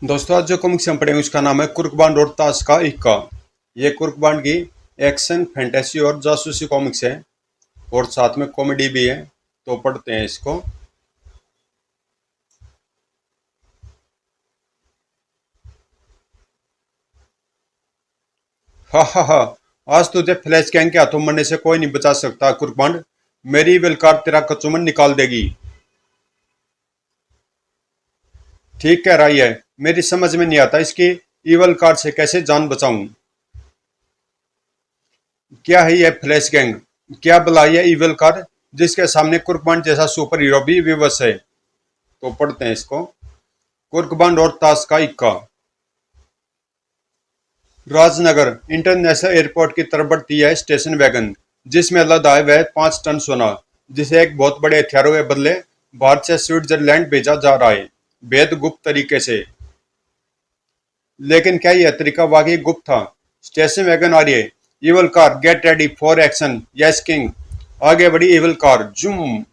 दोस्तों, आज जो कॉमिक्स हम पढ़ेंगे उसका नाम है कुर्कबान और ताश का इक्का। ये कुर्कबान की एक्शन, फैंटेसी और जासूसी कॉमिक्स है और साथ में कॉमेडी भी है। तो पढ़ते हैं इसको। हा हा हा। आज तुझे फ्लैश गैंग के हाथों मरने से कोई नहीं बचा सकता कुर्कबान। मेरी विलकार तेरा कचूमन निकाल देगी। ठीक कह रही है। मेरी समझ में नहीं आता इसकी ईवल कार से कैसे जान बचाऊं। क्या है यह फ्लैश गैंग? क्या बुलाई है ईवल कार जिसके सामने कुर्कबान जैसा सुपर हीरो भी विवश है। तो पढ़ते हैं इसको। कुर्कबान और ताश का इक्का। राजनगर इंटरनेशनल एयरपोर्ट की तरफ बढ़ती है स्टेशन वैगन, जिसमें लदा है वह 5 टन सोना, जिसे एक बहुत बड़े हथियारों के बदले भारत से स्विट्जरलैंड भेजा जा रहा है, बेहद गुप्त तरीके से। लेकिन क्या यह तरीका वाकई गुप्त था? स्टेशन वैगन आ रही है। Evil car get ready for action. Yes king. आगे बढ़ी इवल कार जूम।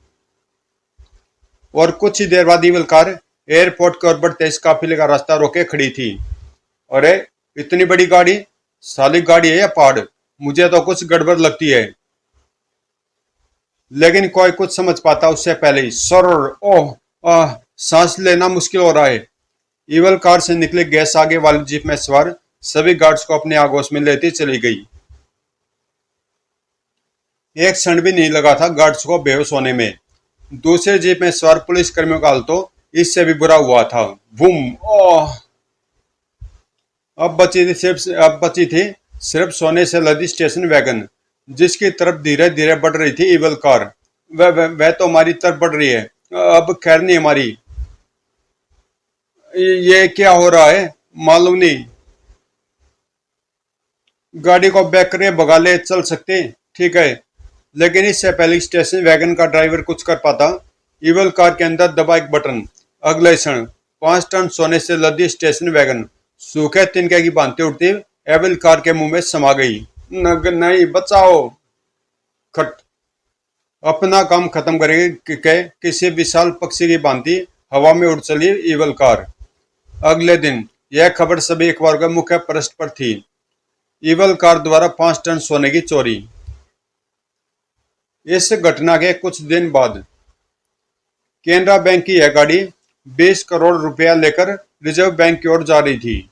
और कुछ ही देर बाद इवल कार एयरपोर्ट की ओर बढ़ते इस काफिले का रास्ता रोके खड़ी थी। अरे, इतनी बड़ी गाड़ी! साली गाड़ी है या पहाड़? मुझे तो कुछ गड़बड़ लगती है। लेकिन कोई कुछ समझ पाता उससे पहले ही सर। ओह, सांस लेना मुश्किल हो रहा है। इवल कार से निकले गैस आगे वाली जीप में सवार सभी गार्ड्स को अपने आगोश में लेती चली गई। एक क्षण भी नहीं लगा था गार्ड्स को बेहोश होने में। दूसरे जीप में सवार पुलिस कर्मियों का हाल तो इससे भी बुरा हुआ था। बूम। ओह। अब बची थी सिर्फ सोने से लदी स्टेशन वैगन, जिसकी तरफ धीरे धीरे बढ़ रही थी इवल कार। वह तो हमारी तरफ बढ़ रही है। अब खैर नहीं हमारी। ये क्या हो रहा है? मालूम नहीं। गाड़ी को बैक करे भगा ले चल सकते, ठीक है, लेकिन इससे पहले स्टेशन वैगन का ड्राइवर कुछ कर पाता, इवल कार के अंदर दबा एक बटन। अगले क्षण 5 टन सोने से लदी स्टेशन वैगन सूखे तिनके की भांति उड़ती एवल कार के मुंह में समा गई। नहीं, बचाओ! खट। अपना काम खत्म करेगी के किसी विशाल पक्षी की भांति हवा में उड़ चली इवल कार। अगले दिन यह खबर सभी अखबार के मुख्य पृष्ठ पर थी। इवल कार द्वारा 5 टन सोने की चोरी। इस घटना के कुछ दिन बाद केनरा बैंक की यह गाड़ी 20 करोड़ रुपया लेकर रिजर्व बैंक की ओर जा रही थी।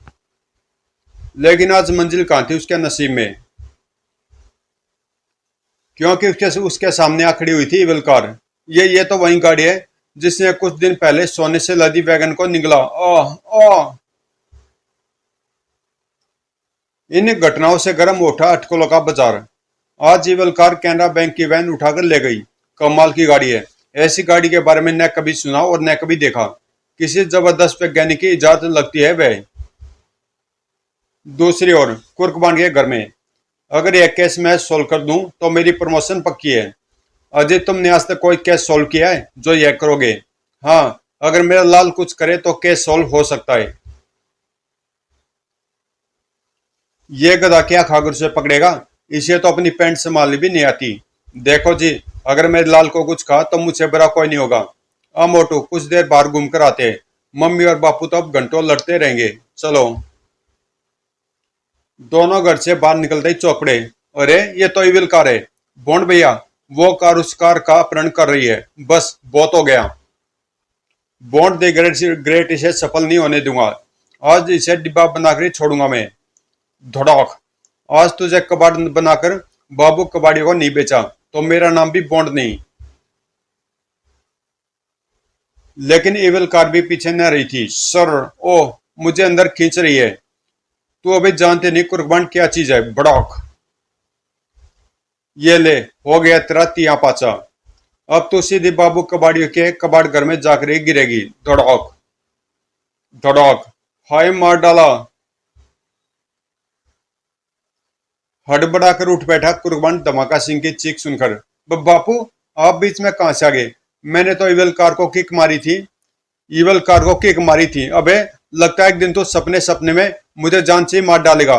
लेकिन आज मंजिल कहां थी उसके नसीब में, क्योंकि उसके उसके सामने आ खड़ी हुई थी इवल कार। ये तो वही गाड़ी है जिसने कुछ दिन पहले सोने से लदी वैगन को निगला। ओह ओह। इन घटनाओं से गर्म उठा अटकलों का बाजार। आज इवल कार कैनरा बैंक की वैन उठाकर ले गई। कमाल की गाड़ी है। ऐसी गाड़ी के बारे में न कभी सुना और न कभी देखा। किसी जबरदस्त वैज्ञानिक की इजाजत लगती है वह। दूसरी ओर कुर्कबान के घर में, अगर यह केस मैं सोल्व कर दूं तो मेरी प्रमोशन पक्की है। अजय, तुमने आज तक कोई केस सोल्व किया है जो यह करोगे? हाँ, अगर मेरा लाल कुछ करे तो केस सोल्व हो सकता है। ये गधा क्या खाकर उसे पकड़ेगा? इसे तो अपनी पैंट संभालनी भी नहीं आती। देखो जी, अगर मेरे लाल को कुछ कहा तो मुझसे बुरा कोई नहीं होगा। अब मोटू, कुछ देर बाहर घूम कर आते हैं। मम्मी और बापू तो अब घंटों लड़ते रहेंगे। चलो। दोनों घर से बाहर निकलते ही चौकड़े। अरे, ये तो इविल कार है। बॉन्ड भैया, वो कार उस कार का अपहरण कर रही है। बस बहुत हो गया। बॉन्ड द ग्रेट इसे सफल नहीं होने दूंगा। आज इसे डिब्बा बनाकर ही छोड़ूंगा मैं। धड़ाक। आज तुझे कबाड़ बनाकर बाबू कबाड़ी को नहीं बेचा तो मेरा नाम भी बॉन्ड नहीं। लेकिन एवल कार भी पीछे न रही थी। सर। ओह, मुझे अंदर खींच रही है। तू अभी जानते नहीं कुर्बान क्या चीज है। बड़ौक। ये ले, हो गया तेरा तिया पाचा। अब तो सीधे बाबू कबाड़ियों के कबाड़ घर में जाकर ही गिरेगी। धड़ौक धड़ौक। हाय, मार डाला। हड़बड़ा कर उठ बैठा कुर्बान धमाका सिंह की चीख सुनकर। बापू, आप बीच में कहां से आ गए? मैंने तो इवल कार को किक मारी थी। इवल कार को किक मारी थी? अबे, लगता है एक दिन तो सपने सपने में मुझे जान से ही मार डालेगा।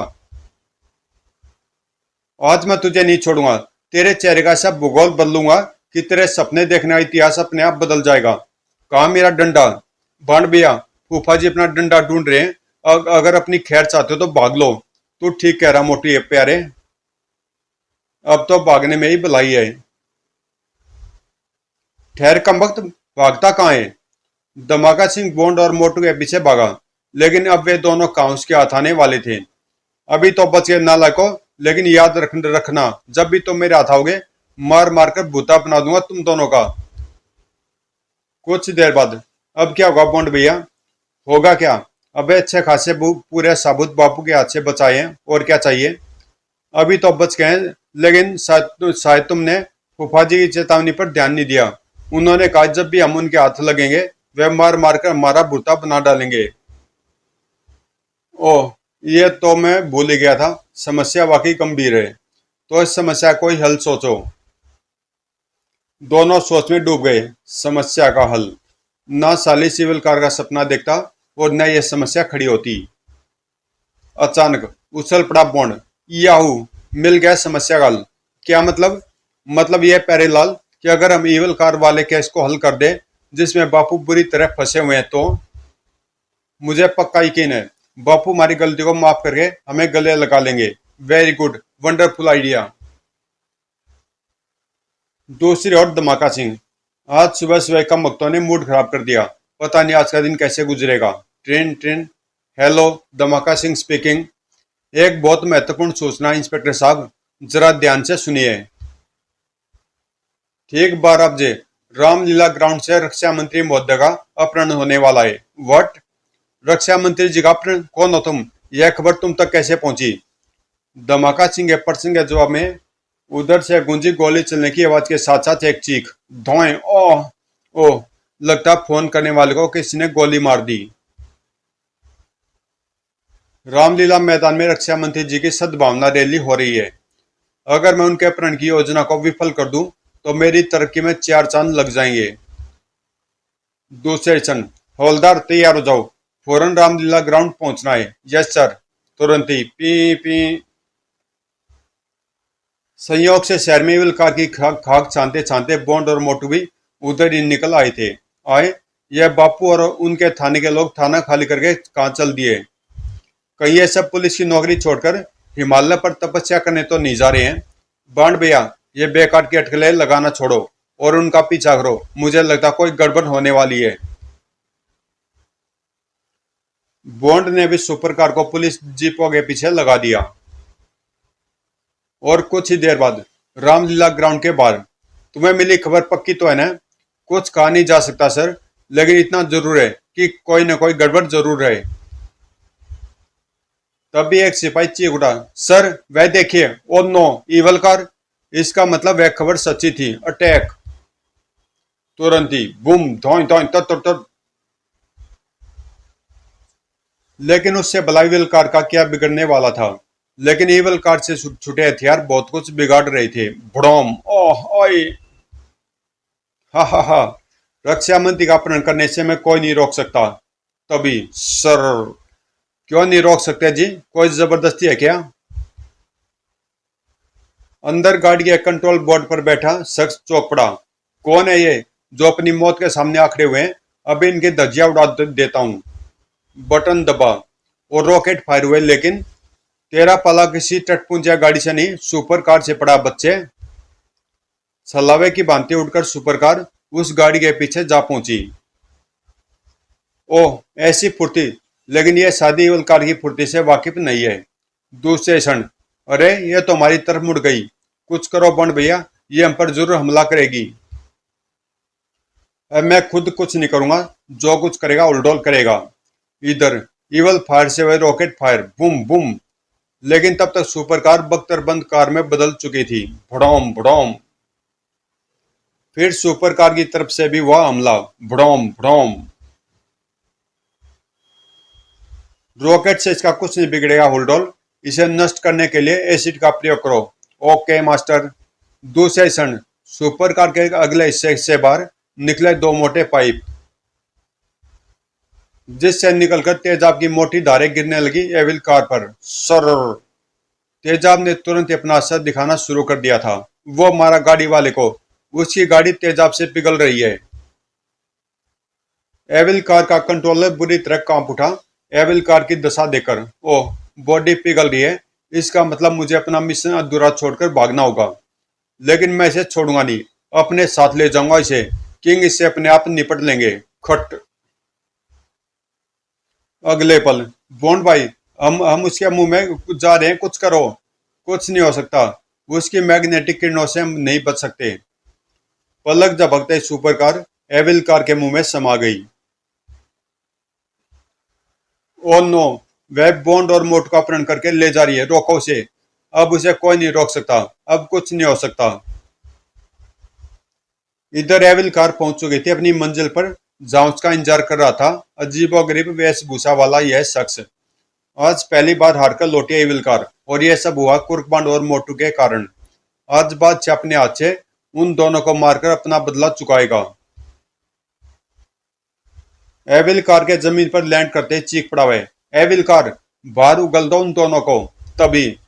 आज मैं तुझे नहीं छोड़ूंगा। तेरे चेहरे का सब भूगोल बदलूंगा कि तेरे सपने देखने का इतिहास अपने आप बदल जाएगा। कहा मेरा डंडा? बांड भैया, फूफा जी अपना डंडा ढूंढ रहे हैं। अगर अपनी खैर चाहते हो तो भाग लो। तू ठीक कह रहा मोटी प्यारे, अब तो भागने में ही भलाई है। ठहर कम वक्त, भागता कहाँ है? धमाका सिंह बॉन्ड और मोटू के पीछे भागा, लेकिन अब वे दोनों काउंस के हाथ आने वाले थे। अभी तो बच गए नालायकों, लेकिन याद रखना, जब भी तुम मेरे हाथ आओगे मार मार कर भूता बना दूंगा तुम दोनों का। कुछ देर बाद, अब क्या होगा बॉन्ड भैया? होगा क्या? अबे अच्छे खासे पूरे साबुत बापू के हाथ से बचाए हैं, और क्या चाहिए? अभी तो बच गए हैं, लेकिन शायद तुमने फूफा जी की चेतावनी पर ध्यान नहीं दिया। उन्होंने कहा जब भी हम उनके हाथ लगेंगे वे मार मार कर हमारा भूता बना डालेंगे। ओह, ये तो मैं भूल ही गया था। समस्या वाकई गंभीर है। तो इस समस्या को ही हल सोचो। दोनों सोच में डूब गए। समस्या का हल? ना साली सिविल कार का सपना देखता और न यह समस्या खड़ी होती। अचानक उछल पड़ा बॉन्ड। याहू, मिल गया समस्या का हल। क्या मतलब? मतलब यह प्यारेलाल कि अगर हम ईवल कार वाले केस को हल कर दे जिसमें बापू बुरी तरह फंसे हुए हैं तो? मुझे पक्का यकीन है बापू हमारी गलती को माफ करके हमें गले लगा लेंगे। Very good, wonderful idea. दूसरी ओर धमाका सिंह। आज सुबह सुबह का मक्तों ने मूड खराब कर दिया। पता नहीं आज का दिन कैसे गुजरेगा। Train train. हेलो, धमाका सिंह स्पीकिंग। एक बहुत महत्वपूर्ण सूचना इंस्पेक्टर साहब, जरा ध्यान से सुनिए। ठीक 12 बजे रामलीला ग्राउंड से रक्षा मंत्री महोदय का अपहरण होने वाला है। व्हाट? रक्षा मंत्री जी का अपहरण? कौन हो तुम? यह खबर तुम तक कैसे पहुंची? धमाका सिंह के प्रश्न के जवाब में उधर से गूंजी गोली चलने की आवाज के साथ साथ एक चीख। धोएं। ओह ओह, लगता फोन करने वाले को किसी ने गोली मार दी। रामलीला मैदान में रक्षा मंत्री जी की सद्भावना रैली हो रही है। अगर मैं उनके अपहरण की योजना को विफल कर दूं तो मेरी तरक्की में 4 चांद लग जाएंगे। दूसरे क्षण, हवलदार तैयार हो जाओ, फौरन रामलीला ग्राउंड पहुंचना है। Yes sir. तुरंत ही। P P. संयोग से शहर में कार की खाक छानते छानते बॉन्ड और मोटू भी उधर ही निकल आए थे। आए, यह बापू और उनके थाने के लोग थाना खाली करके कहाँ चल दिए? कहीं ये सब पुलिस की नौकरी छोड़कर हिमालय पर तपस्या करने तो नहीं जा रहे हैं? बांड भैया, ये बेकार की अटकलें लगाना छोड़ो और उनका पीछा करो। मुझे लगता कोई गड़बड़ होने वाली है। बॉन्ड ने भी सुपर कार को पुलिस जीपों के पीछे लगा दिया। और कुछ ही देर बाद रामलीला ग्राउंड के बाहर। तुम्हें मिली खबर पक्की तो है ना? कुछ कहा नहीं जा सकता सर, लेकिन इतना जरूर है कि कोई न कोई गड़बड़ जरूर है। तभी एक सिपाही चीख उठा, सर वह देखिए। Oh no, evil car. इसका मतलब वह खबर सच्ची थी। अटैक। तुरंत ही बूम धोई धोई तर। लेकिन उससे भला ईवल कार का क्या बिगड़ने वाला था? लेकिन ईवल कार से छुटे हथियार बहुत कुछ बिगाड़ रहे थे। भड़ोम। ओह ओए। हा हा हा। रक्षा मंत्री का अपहरण करने से मैं कोई नहीं रोक सकता। तभी सर। क्यों नहीं रोक सकते जी? कोई जबरदस्ती है क्या? अंदर गाड़ी के कंट्रोल बोर्ड पर बैठा शख्स चौंक पड़ा। कौन है ये जो अपनी मौत के सामने आखड़े हुए हैं? अभी इनके धज्जियां उड़ा देता हूं। बटन दबा और रॉकेट फायर हुए, लेकिन तेरा पाला किसी टटपुंजिया गाड़ी से नहीं, सुपर कार से पड़ा बच्चे। सलावे की भांति उड़कर सुपर कार उस गाड़ी के पीछे जा पहुंची। ओह, ऐसी फुर्ती! लेकिन यह शादी इवल कार की फुर्ती से वाकिफ नहीं है। दूसरे क्षण, अरे ये तो हमारी तरफ मुड़ गई। कुछ करो बंड भैया, ये हम पर जरूर हमला करेगी। अब मैं खुद कुछ नहीं करूंगा, जो कुछ करेगा उलडोल करेगा। इधर इवल फायर से वह रॉकेट फायर, बूम बूम। लेकिन तब तक सुपर कार बख्तरबंद कार में बदल चुकी थी। भड़ोम भड़ोम। फिर सुपर कार की तरफ से भी वह हमला। भड़ोम भड़ोम। रॉकेट से इसका कुछ नहीं बिगड़ेगा हुलडोल। इसे नष्ट करने के लिए एसिड का प्रयोग करो। Okay master. दूसरे क्षण सुपर कार के अगले हिस्से से बाहर निकले 2 मोटे पाइप, जिससे निकलकर तेजाब की मोटी धारें गिरने लगी एविल कार पर। सर। तेजाब ने तुरंत ही अपना असर दिखाना शुरू कर दिया था। वो मारा गाड़ी वाले को। उसकी गाड़ी तेजाब से पिघल रही है। एविल कार का कंट्रोलर बुरी तरह कांप उठा। एविल कार की दशा देखकर ओह, बॉडी पिघल रही है। इसका मतलब मुझे अपना मिशन अधूरा छोड़कर भागना होगा। लेकिन मैं इसे छोड़ूंगा नहीं, अपने साथ ले जाऊंगा इसे। किंग इससे अपने आप निपट लेंगे। खट। अगले पल, बॉन्ड भाई, हम उसके मुंह में जा रहे हैं, कुछ करो। कुछ नहीं हो सकता, उसकी मैग्नेटिक किरणों से हम नहीं बच सकते। पलक झपकते सुपर कार एविल कार के मुंह में समा गई। ओ नो, वह बॉन्ड और मोट का अपहरण करके ले जा रही है, रोको उसे। अब उसे कोई नहीं रोक सकता, अब कुछ नहीं हो सकता। इधर एविल कार पहुंच चुकी थी अपनी मंजिल पर, जहां उसका इंतजार कर रहा था अजीबोगरीब वेशभूषा वाला यह शख्स। आज पहली बार हारकर लौटी एविल कार, और यह सब हुआ कुर्कबांड और मोटू के कारण। आज बादशाह अपने हाथ से उन दोनों को मारकर अपना बदला चुकाएगा। एविल कार के जमीन पर लैंड करते ही चीख पड़ा वह, एविल कार, बाहर उगल दो उन दोनों को। तभी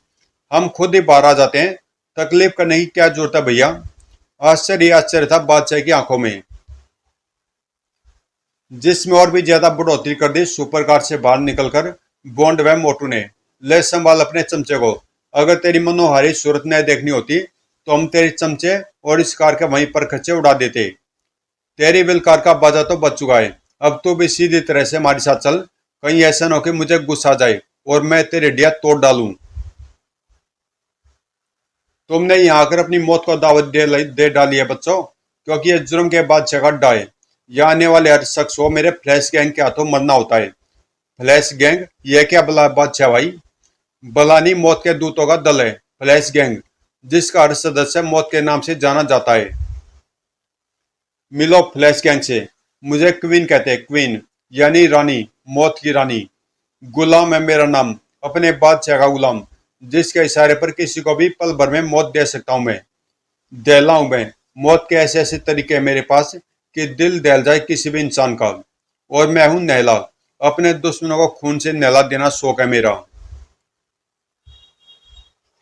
हम खुद ही बाहर आ जाते हैं, तकलीफ करने की क्या जरूरत है भैया। आश्चर्य ही आश्चर्य था बादशाह की आंखों में, जिसमें और भी ज्यादा बढ़ोतरी कर दी सुपर कार से बाहर निकलकर बॉन्ड व मोटू ने। ले संभाल अपने चमचे को। अगर तेरी मनोहारी सूरत न देखनी होती तो हम तेरे चमचे और इस कार के वहीं पर खच्चे उड़ा देते। तेरी विल कार का बाजा तो बच चुका है, अब तू भी सीधी तरह से हमारे साथ चल। कहीं ऐसा न हो कि मुझे गुस्सा आ जाए और मैं तेरी हड्डियां तोड़ डालूं। तुमने यहाँ आकर अपनी मौत को दावत दे डाली है बच्चों, क्योंकि ये जुर्म के बादशाह का अड्डा है। यहाँ आने वाले हर शख्स को मेरे फ्लैश गैंग के हाथों मरना होता है। फ्लैश गैंग, यह क्या बला बादशाह भाई। बलानी मौत के दूतों का दल है फ्लैश गैंग, जिसका हर सदस्य मौत के नाम से जाना जाता है। मिलो फ्लैश गैंग से। मुझे क्वीन कहते हैं, क्वीन यानी रानी, मौत की रानी। गुलाम है मेरा नाम, अपने बादशाह का गुलाम, जिसके इशारे पर किसी को भी पल भर में मौत दे सकता हूं मैं। दहला हूं मैं। मौत के ऐसे ऐसे तरीके हैं मेरे पास कि दिल दहल जाए किसी भी इंसान का। और मैं हूं नहला, अपने दुश्मनों को खून से नहला देना शौक है मेरा।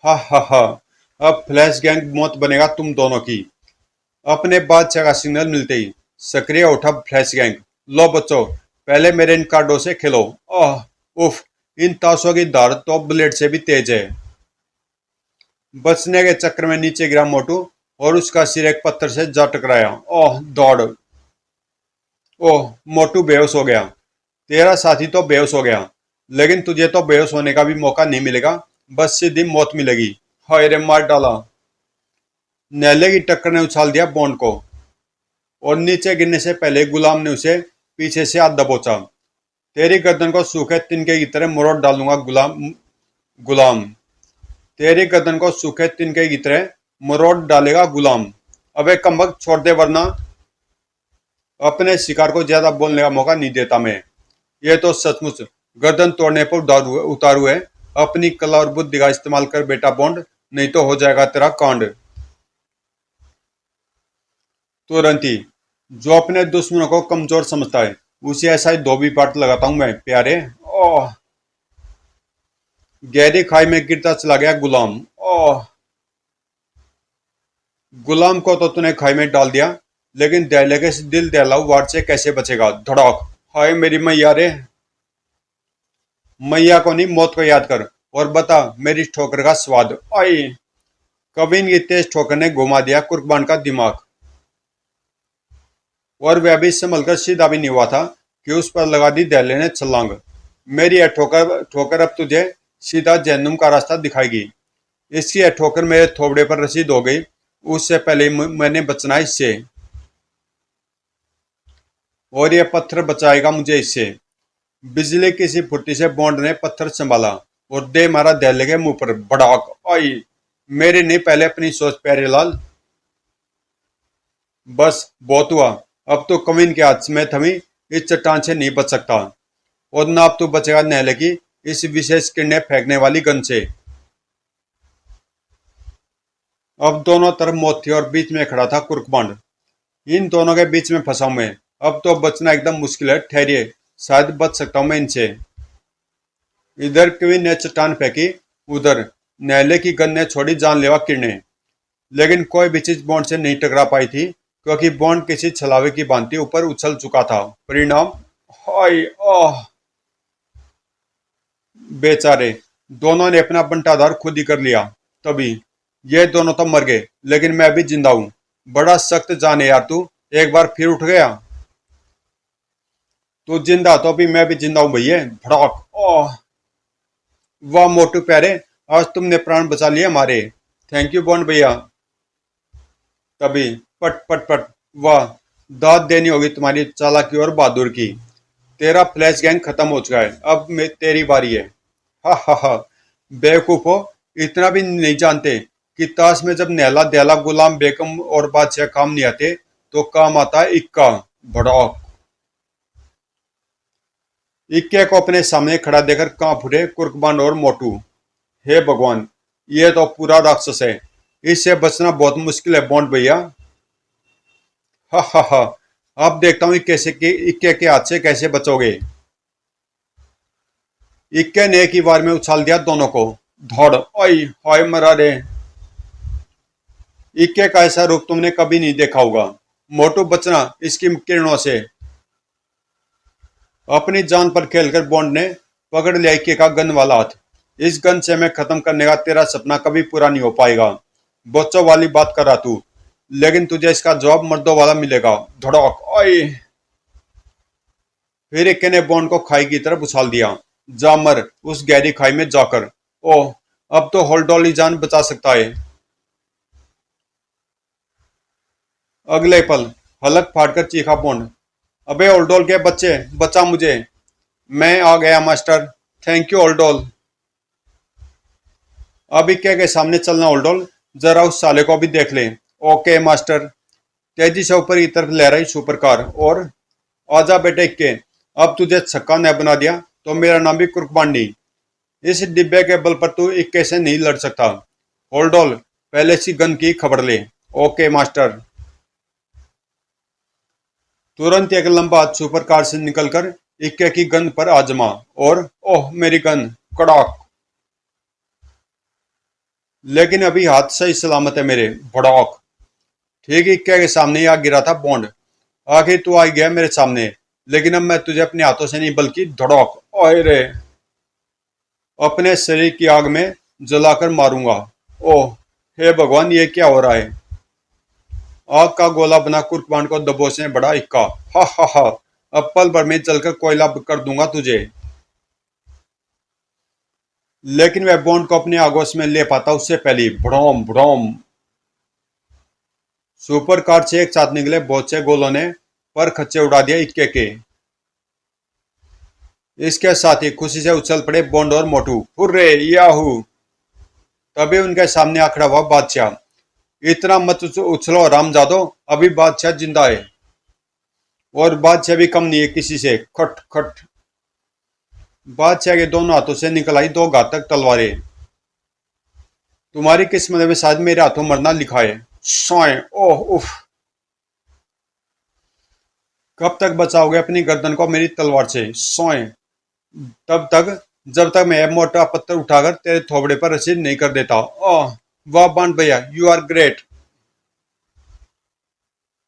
हा हा हा। अब फ्लैश गैंग मौत बनेगा तुम दोनों की। अपने बादशाह का सिग्नल मिलते ही सक्रिय उठा फ्लैश गैंग। लो बच्चों, पहले मेरे इन कार्डों से खेलो। ओह, उफ, इन ताशों की धार तो ब्लेड से भी तेज है। बचने के चक्कर में नीचे गिरा मोटू और उसका सिर एक पत्थर से जा टकराया। ओह दौड़। ओह, मोटू बेहोश हो गया। तेरा साथी तो बेहोश हो गया, लेकिन तुझे तो बेहोश होने का भी मौका नहीं मिलेगा, बस सीधी मौत मिलेगी। हाय रे, मार डाला। नैले की टक्कर ने उछाल दिया बॉन्ड को, और नीचे गिरने से पहले गुलाम ने उसे पीछे से हाथ दबोचा। तेरी गर्दन को सूखे तिनके की तरह मरोड़ डालूंगा गुलाम। गुलाम, तेरी गर्दन को सूखे तिनके की तरह मरोड़ डालेगा गुलाम। अबे कमबख्त, छोड़ दे वरना। अपने शिकार को ज्यादा बोलने का मौका नहीं देता मैं। ये तो सचमुच गर्दन तोड़ने पर उतारू है। अपनी कला और बुद्धि का इस्तेमाल कर बेटा बॉन्ड, नहीं तो हो जाएगा तेरा कांड। तुरंत ही, जो अपने दुश्मनों को कमजोर समझता है उसे ऐसा ही धोबी पाट लगाता हूं मैं प्यारे। ओह। गहरी खाई में गिरता चला गया गुलाम। ओह। गुलाम को तो तूने खाई में डाल दिया, लेकिन दहले के दिल दहलाऊ वार से कैसे बचेगा। धड़ाक। हाय मेरी मैया रे। मैया को नहीं, मौत को याद कर और बता मेरी ठोकर का स्वाद। आई। कविन की तेज ठोकर ने घुमा दिया कुर्बान का दिमाग, और वह भी संभल कर सीधा भी नहीं हुआ था कि उस पर लगा दी दहले ने छलांग। मेरी यह ठोकर ठोकर अब तुझे सीधा जहन्नुम का रास्ता दिखाएगी। इसकी यह ठोकर मेरे थोबड़े पर रसीद हो गई, उससे पहले मैंने बचना है इससे, और यह पत्थर बचाएगा मुझे इससे। बिजली की सी फुर्ती से बॉन्ड ने पत्थर संभाला और दे मारा दहले के मुंह पर। भड़ाक। आई। मेरी नहीं, पहले अपनी सोच प्यारे लाल। बस बहुत हुआ, अब तो कमीन के हाथ में थमी इस चट्टान से नहीं बच सकता, और न अब तो बचेगा नहले की इस विशेष किरणें फेंकने वाली गन से। अब दोनों तरफ मौत थी और बीच में खड़ा था कुर्कबांड। इन दोनों के बीच में फंसा हूं मैं, अब तो बचना एकदम मुश्किल है। ठहरिए, शायद बच सकता हूं मैं इनसे। इधर क्वीन ने चट्टान फेंकी, उधर नहले की गन ने छोड़ी जानलेवा किरणें, लेकिन कोई भी चीज बॉन्ड से नहीं टकरा पाई थी। क्योंकि बॉन्ड किसी छलावे की भांति ऊपर उछल चुका था। परिणाम, हाय आह, बेचारे दोनों ने अपना बंटाधार खुद ही कर लिया। तभी ये दोनों तो मर गए, लेकिन मैं भी जिंदा हूं। बड़ा सख्त जान है यार तू, एक बार फिर उठ गया। तू जिंदा तो अभी मैं भी जिंदा हूं भैया। भड़क, ओह, वाह मोटू प्यारे, आज तुमने प्राण बचा लिए हमारे। थैंक यू बॉन्ड भैया। तभी पट पट पट, वाह, दाद देनी होगी तुम्हारी चालाकी और बहादुर की। तेरा फ्लैश गैंग खत्म हो चुका है, अब तेरी बारी है। हा हा हा, बेवकूफो, इतना भी नहीं जानते कि ताश में जब नैला दयाला गुलाम बेगम और बादशाह काम नहीं आते तो काम आता है इक्का। भड़क, इक्के को अपने सामने खड़ा देकर कांप उठे कुर्कबान और मोटू। हे भगवान, ये तो पूरा राक्षस है, इससे बचना बहुत मुश्किल है बॉन्ड भैया। हा हा हा, अब देखता हूँ इक्के के हाथ से कैसे बचोगे। इक्के ने एक ही बार में उछाल दिया दोनों को। धड़, ओई हाय मरा रे। इक्के का ऐसा रूप तुमने कभी नहीं देखा होगा। मोटू बचना इसकी किरणों से। अपनी जान पर खेलकर बॉन्ड ने पकड़ लिया इक्के का गन वाला हाथ। इस गन से मैं खत्म करने का तेरा सपना कभी पूरा नहीं हो पाएगा। बच्चों वाली बात कर रहा तू, लेकिन तुझे इसका जवाब मर्दों वाला मिलेगा। धड़क, ओए। फिर इक्के ने बॉन्ड को खाई की तरफ उछाल दिया। जा मर उस गहरी खाई में जाकर। ओह, अब तो होल्डोल ही जान बचा सकता है। अगले पल हलक फाड़कर चीखा बॉन्ड, अबे ओल्डोल के बच्चे, बचा मुझे। मैं आ गया मास्टर। Thank you ओल्डोल। अब इक्के के सामने चलना ओल्डोल, जरा उस साले को भी देख ले। Okay master. तेजी से ऊपर की तरफ लहराई सुपर कार और, आजा बेटे इक्के, अब तुझे छक्का न बना दिया तो मेरा नाम भी कुर्कबांडी। इस डिब्बे के बल पर तू इक्के से नहीं लड़ सकता। होल्डोल, पहले सी गन की खबर ले। Okay master. तुरंत एक लंबा हाथ सुपर कार से निकलकर इक्के की गन पर आजमा और, ओह मेरी गन। कड़ाक। लेकिन अभी हाथ सही सलामत है मेरे। भड़ाक। ठीक इक्के के सामने ही आ गिरा था बॉन्ड। आखिर तू आ गया मेरे सामने, लेकिन अब मैं तुझे अपने हाथों से नहीं बल्कि धड़क, ओए रे, अपने शरीर की आग में जलाकर मारूंगा। ओह, हे भगवान, ये क्या हो रहा है। आग का गोला बना कुर्कबान को दबोचने बड़ा इक्का। हा हा हा, अब पल भर में जलकर कोयला कर दूंगा तुझे। लेकिन वह बॉन्ड को अपने आगोश में ले पाता उससे पहले भड़ोम भड़ोम, सुपर कार से एक साथ निकले बहुत से गोलों ने पर खच्चे उड़ा दिया इक्के के। इसके साथ ही खुशी से उछल पड़े बॉन्ड और मोटू। Hurray Yahoo. तभी उनके सामने आ खड़ा हुआ बादशाह। इतना मत उछलो रामजादो, अभी बादशाह जिंदा है, और बादशाह भी कम नहीं है किसी से। खट खट। बादशाह के दोनों हाथों से निकल आई दो घातक तलवारें। तुम्हारी किस्मत में शायद मेरे हाथों मरना लिखा है। सोए, ओह उफ। कब तक बचाओगे अपनी गर्दन को मेरी तलवार से। सोए, तब तक जब तक मैं मोटा पत्थर उठाकर तेरे थोबड़े पर रसीद नहीं कर देता। ओह, वाह बांड भैया, यू आर ग्रेट।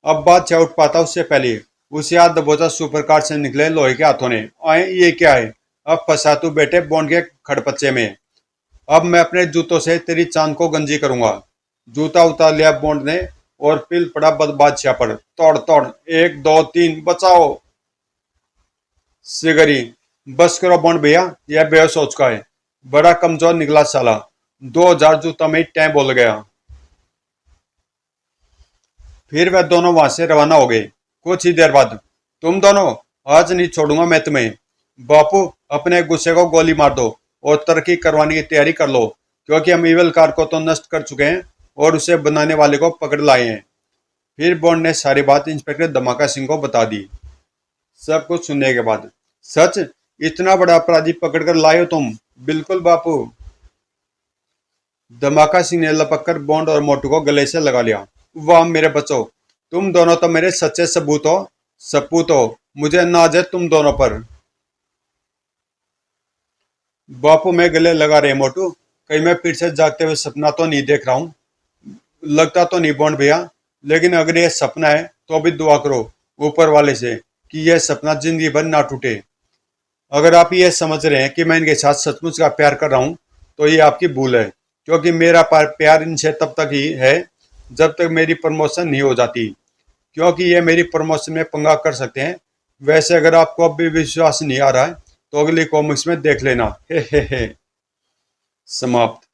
अब बादशाह उठ पाता उससे पहले उसे हाथ दबोचा सुपर कार से निकले लोहे के हाथों ने। आए, ये क्या है। अब फंसा तू बेटे बॉन्ड के खड़पच्चे में। अब मैं अपने जूतों से तेरी चांद को गंजी करूंगा। जूता उतार लिया बॉन्ड ने और पिल पड़ा बादशाह पर। तोड़ तोड़, एक दो तीन, बचाओ। सिगरी, बस करो बॉन्ड भैया, यह बेहोश हो चुका है। बड़ा कमजोर निकला साला। 2000 जूता में ही टैं बोल गया। फिर वह दोनों वहां से रवाना हो गए। कुछ ही देर बाद, तुम दोनों, आज नहीं छोड़ूंगा मैं तुम्हें। बापू, अपने गुस्से को गोली मार दो और तरक्की करवाने की तैयारी कर लो, क्योंकि हम इवल कार को तो नष्ट कर चुके हैं और उसे बनाने वाले को पकड़ लाए हैं। फिर बॉन्ड ने सारी बात इंस्पेक्टर धमाका सिंह को बता दी। सब कुछ सुनने के बाद, सच, इतना बड़ा अपराधी पकड़कर लाए हो तुम। बिल्कुल बापू। धमाका सिंह ने लपक कर बॉन्ड और मोटू को गले से लगा लिया। वाह मेरे बच्चों, तुम दोनों तो मेरे सच्चे सबूत हो। सपूत हो, मुझे नाज है तुम दोनों पर। बापू मैं गले लगा रहे मोटू, कहीं मैं फिर से जागते हुए सपना तो नहीं देख रहा हूँ। लगता तो नहीं बॉन्ड भैया, लेकिन अगर यह सपना है तो भी दुआ करो ऊपर वाले से कि यह सपना जिंदगी भर ना टूटे। अगर आप ये समझ रहे हैं कि मैं इनके साथ सचमुच का प्यार कर रहा हूँ तो ये आपकी भूल है, क्योंकि मेरा प्यार इनसे तब तक ही है जब तक मेरी प्रमोशन नहीं हो जाती, क्योंकि ये मेरी प्रमोशन में पंगा कर सकते हैं। वैसे अगर आपको अब भी विश्वास नहीं आ रहा है तो अगली कॉमिक्स में देख लेना। हे। समाप्त।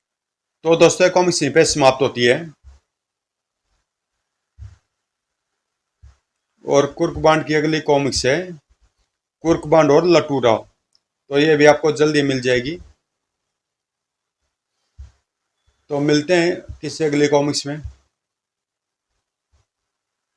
तो दोस्तों कॉमिक्स यहीं पे समाप्त होती है। और कुर्कबांड की अगली कॉमिक्स है कुर्कबांड और लटूरा, तो ये भी आपको जल्दी मिल जाएगी। तो मिलते हैं किसी अगली कॉमिक्स में।